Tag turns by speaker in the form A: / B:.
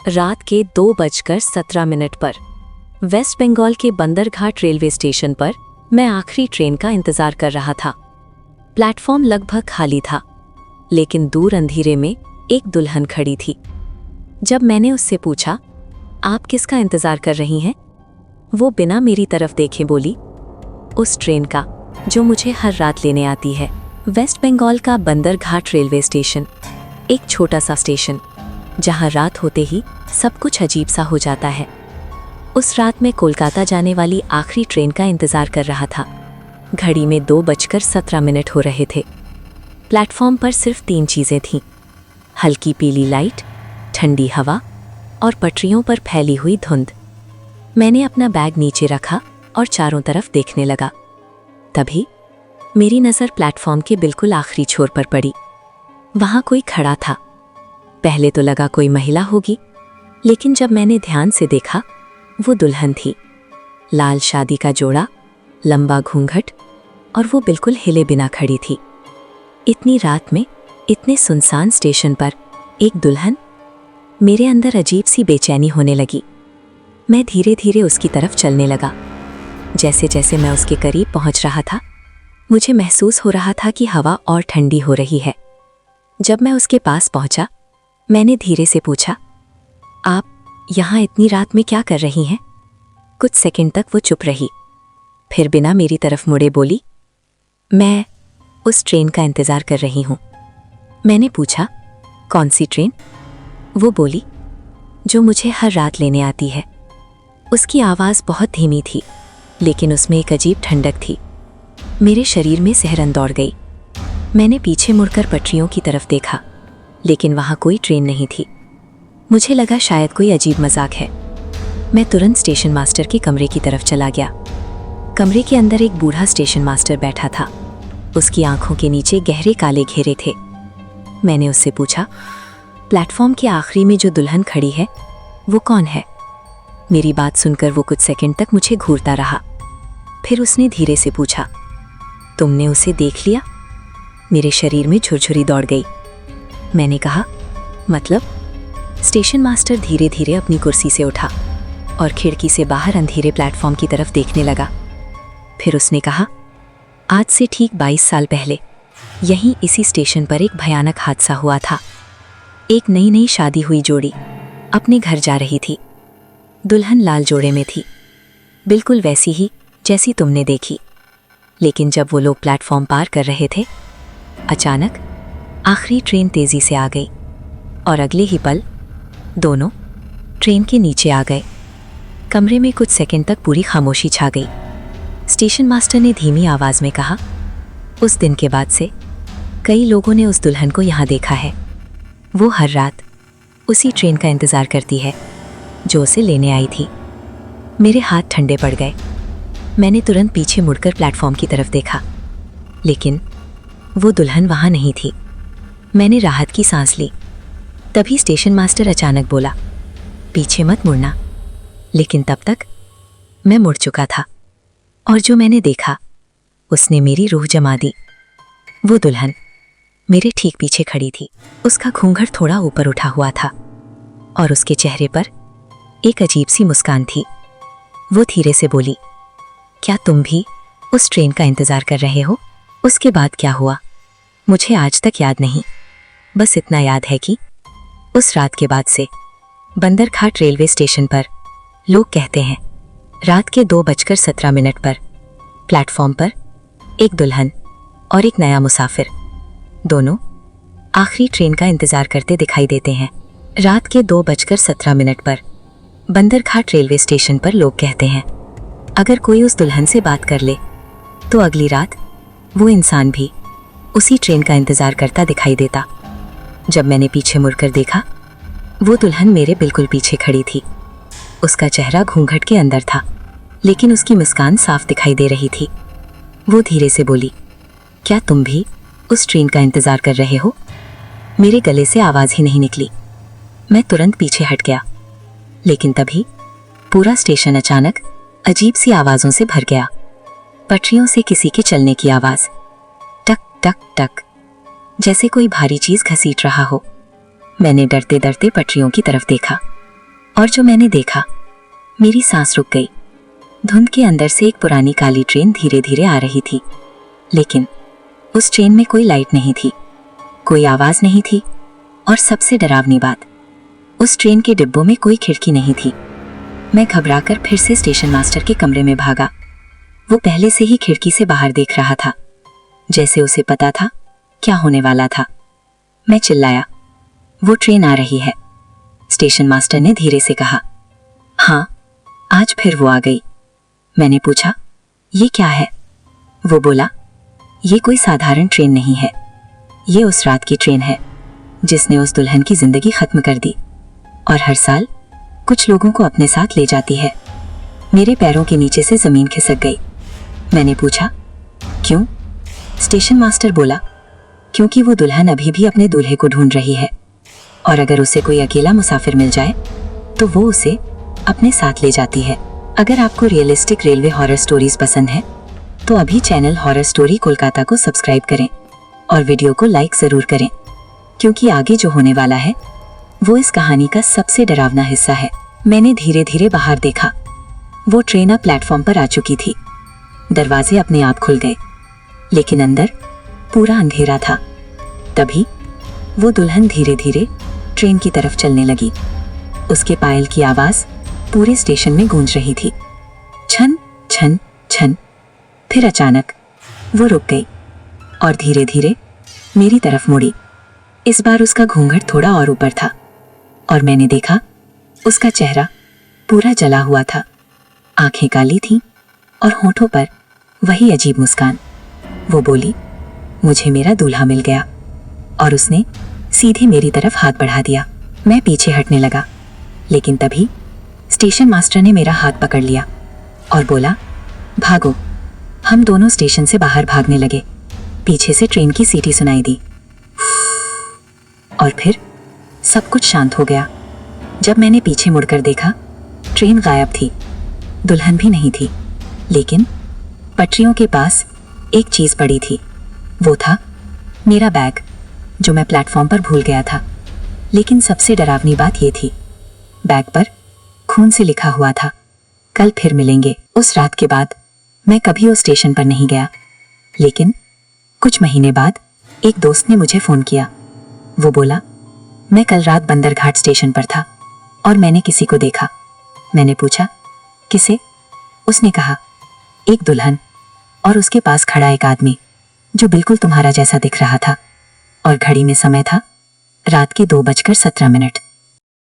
A: रात के 2:17 पर वेस्ट बंगाल के बंदरघाट रेलवे स्टेशन पर मैं आखिरी ट्रेन का इंतजार कर रहा था। प्लेटफॉर्म लगभग खाली था, लेकिन दूर अंधेरे में एक दुल्हन खड़ी थी। जब मैंने उससे पूछा, आप किसका इंतजार कर रही हैं? वो बिना मेरी तरफ देखे बोली, उस ट्रेन का जो मुझे हर रात लेने आती है। वेस्ट बंगाल का बंदरघाट रेलवे स्टेशन एक छोटा सा स्टेशन, जहां रात होते ही सब कुछ अजीब सा हो जाता है। उस रात मैं कोलकाता जाने वाली आखिरी ट्रेन का इंतजार कर रहा था। घड़ी में 2:17 हो रहे थे। प्लेटफॉर्म पर सिर्फ 3 चीजें थीं: हल्की पीली लाइट, ठंडी हवा और पटरियों पर फैली हुई धुंध। मैंने अपना बैग नीचे रखा और चारों तरफ देखने लगा। तभी मेरी नज़र प्लेटफॉर्म के बिल्कुल आखिरी छोर पर पड़ी। वहां कोई खड़ा था। पहले तो लगा कोई महिला होगी, लेकिन जब मैंने ध्यान से देखा, वो दुल्हन थी। लाल शादी का जोड़ा, लंबा घूंघट, और वो बिल्कुल हिले बिना खड़ी थी। इतनी रात में इतने सुनसान स्टेशन पर एक दुल्हन, मेरे अंदर अजीब सी बेचैनी होने लगी। मैं धीरे धीरे उसकी तरफ चलने लगा। जैसे जैसे मैं उसके करीब पहुंच रहा था, मुझे महसूस हो रहा था कि हवा और ठंडी हो रही है। जब मैं उसके पास पहुंचा, मैंने धीरे से पूछा, आप यहाँ इतनी रात में क्या कर रही हैं? कुछ सेकंड तक वो चुप रही, फिर बिना मेरी तरफ मुड़े बोली, मैं उस ट्रेन का इंतजार कर रही हूँ। मैंने पूछा, कौन सी ट्रेन? वो बोली, जो मुझे हर रात लेने आती है। उसकी आवाज़ बहुत धीमी थी, लेकिन उसमें एक अजीब ठंडक थी। मेरे शरीर में सिहरन दौड़ गई। मैंने पीछे मुड़कर पटरियों की तरफ देखा, लेकिन वहां कोई ट्रेन नहीं थी। मुझे लगा शायद कोई अजीब मजाक है। मैं तुरंत स्टेशन मास्टर के कमरे की तरफ चला गया। कमरे के अंदर एक बूढ़ा स्टेशन मास्टर बैठा था। उसकी आंखों के नीचे गहरे काले घेरे थे। मैंने उससे पूछा, प्लेटफॉर्म के आखिरी में जो दुल्हन खड़ी है, वो कौन है? मेरी बात सुनकर वो कुछ सेकंड तक मुझे घूरता रहा। फिर उसने धीरे से पूछा, तुमने उसे देख लिया? मेरे शरीर में झुरझुरी दौड़ गई। मैंने कहा, मतलब? स्टेशन मास्टर धीरे धीरे अपनी कुर्सी से उठा और खिड़की से बाहर अंधेरे प्लेटफॉर्म की तरफ देखने लगा। फिर उसने कहा, आज से ठीक 22 साल पहले यहीं इसी स्टेशन पर एक भयानक हादसा हुआ था। एक नई नई शादी हुई जोड़ी अपने घर जा रही थी। दुल्हन लाल जोड़े में थी, बिल्कुल वैसी ही जैसी तुमने देखी। लेकिन जब वो लोग प्लेटफॉर्म पार कर रहे थे, अचानक आखिरी ट्रेन तेजी से आ गई और अगले ही पल दोनों ट्रेन के नीचे आ गए। कमरे में कुछ सेकंड तक पूरी खामोशी छा गई। स्टेशन मास्टर ने धीमी आवाज में कहा, उस दिन के बाद से कई लोगों ने उस दुल्हन को यहाँ देखा है। वो हर रात उसी ट्रेन का इंतजार करती है जो उसे लेने आई थी। मेरे हाथ ठंडे पड़ गए। मैंने तुरंत पीछे मुड़कर प्लेटफॉर्म की तरफ देखा, लेकिन वो दुल्हन वहां नहीं थी। मैंने राहत की सांस ली। तभी स्टेशन मास्टर अचानक बोला, पीछे मत मुड़ना। लेकिन तब तक मैं मुड़ चुका था, और जो मैंने देखा उसने मेरी रूह जमा दी। वो दुल्हन मेरे ठीक पीछे खड़ी थी। उसका घूंघट थोड़ा ऊपर उठा हुआ था और उसके चेहरे पर एक अजीब सी मुस्कान थी। वो धीरे से बोली, क्या तुम भी उस ट्रेन का इंतजार कर रहे हो? उसके बाद क्या हुआ मुझे आज तक याद नहीं। बस इतना याद है कि उस रात के बाद से बंदरघाट रेलवे स्टेशन पर लोग कहते हैं, रात के 2:17 पर प्लेटफॉर्म पर एक दुल्हन और एक नया मुसाफिर दोनों आखिरी ट्रेन का इंतजार करते दिखाई देते हैं। रात के 2:17 पर बंदरघाट रेलवे स्टेशन पर लोग कहते हैं, अगर कोई उस दुल्हन से बात कर ले तो अगली रात वो इंसान भी उसी ट्रेन का इंतजार करता दिखाई देता। जब मैंने पीछे मुड़कर देखा, वो दुल्हन मेरे बिल्कुल पीछे खड़ी थी। उसका चेहरा घूंघट के अंदर था, लेकिन उसकी मुस्कान साफ दिखाई दे रही थी। वो धीरे से बोली, क्या तुम भी उस ट्रेन का इंतजार कर रहे हो? मेरे गले से आवाज ही नहीं निकली। मैं तुरंत पीछे हट गया, लेकिन तभी पूरा स्टेशन अचानक अजीब सी आवाजों से भर गया। पटरियों से किसी के चलने की आवाज, टक टक टक, जैसे कोई भारी चीज घसीट रहा हो। मैंने डरते डरते पटरियों की तरफ देखा। और जो मैंने देखा, मेरी सांस रुक गई। धुंध के अंदर से एक पुरानी काली ट्रेन धीरे धीरे आ रही थी, लेकिन उस ट्रेन में कोई लाइट नहीं थी, कोई आवाज नहीं थी, और सबसे डरावनी बात, उस ट्रेन के डिब्बों में कोई खिड़की नहीं थी। मैं घबराकर फिर से स्टेशन मास्टर के कमरे में भागा। वो पहले से ही खिड़की से बाहर देख रहा था, जैसे उसे पता था क्या होने वाला था। मैं चिल्लाया, वो ट्रेन आ रही है। स्टेशन मास्टर ने धीरे से कहा, हाँ, आज फिर वो आ गई। मैंने पूछा, ये क्या है? वो बोला, ये कोई साधारण ट्रेन नहीं है, ये उस रात की ट्रेन है जिसने उस दुल्हन की जिंदगी खत्म कर दी और हर साल कुछ लोगों को अपने साथ ले जाती है। मेरे पैरों के नीचे से जमीन खिसक गई। मैंने पूछा, क्यों? स्टेशन मास्टर बोला, क्योंकि वो दुल्हन अभी भी अपने दूल्हे को ढूंढ रही है, और अगर उसे कोई अकेला मुसाफिर मिल जाए तो वो उसे अपने साथ ले जाती है। अगर आपको रियलिस्टिक रेलवे हॉरर स्टोरीज पसंद है तो अभी चैनल हॉरर स्टोरी कोलकाता को सब्सक्राइब करें और वीडियो को लाइक जरूर करें, क्योंकि आगे जो होने वाला है वो इस कहानी का सबसे डरावना हिस्सा है। मैंने धीरे धीरे बाहर देखा। वो ट्रेन अब प्लेटफॉर्म पर आ चुकी थी। दरवाजे अपने आप खुल गए, लेकिन अंदर पूरा अंधेरा था। तभी वो दुल्हन धीरे धीरे ट्रेन की तरफ चलने लगी। उसके पायल की आवाज पूरे स्टेशन में गूंज रही थी, छन छन छन। फिर अचानक वो रुक गई और धीरे धीरे मेरी तरफ मुड़ी। इस बार उसका घूंघट थोड़ा और ऊपर था और मैंने देखा उसका चेहरा पूरा जला हुआ था। आंखें काली थीं और होठों पर वही अजीब मुस्कान। वो बोली, मुझे मेरा दूल्हा मिल गया, और उसने सीधे मेरी तरफ हाथ बढ़ा दिया। मैं पीछे हटने लगा, लेकिन तभी स्टेशन मास्टर ने मेरा हाथ पकड़ लिया और बोला, भागो। हम दोनों स्टेशन से बाहर भागने लगे। पीछे से ट्रेन की सीटी सुनाई दी और फिर सब कुछ शांत हो गया। जब मैंने पीछे मुड़कर देखा, ट्रेन गायब थी, दुल्हन भी नहीं थी, लेकिन पटरियों के पास एक चीज पड़ी थी। वो था मेरा बैग, जो मैं प्लेटफॉर्म पर भूल गया था। लेकिन सबसे डरावनी बात ये थी, बैग पर खून से लिखा हुआ था, कल फिर मिलेंगे। उस रात के बाद मैं कभी उस स्टेशन पर नहीं गया, लेकिन कुछ महीने बाद एक दोस्त ने मुझे फोन किया। वो बोला, मैं कल रात बंदरघाट स्टेशन पर था और मैंने किसी को देखा। मैंने पूछा, किसे? उसने कहा, एक दुल्हन और उसके पास खड़ा एक आदमी जो बिल्कुल तुम्हारा जैसा दिख रहा था, और घड़ी में समय था रात के 2:17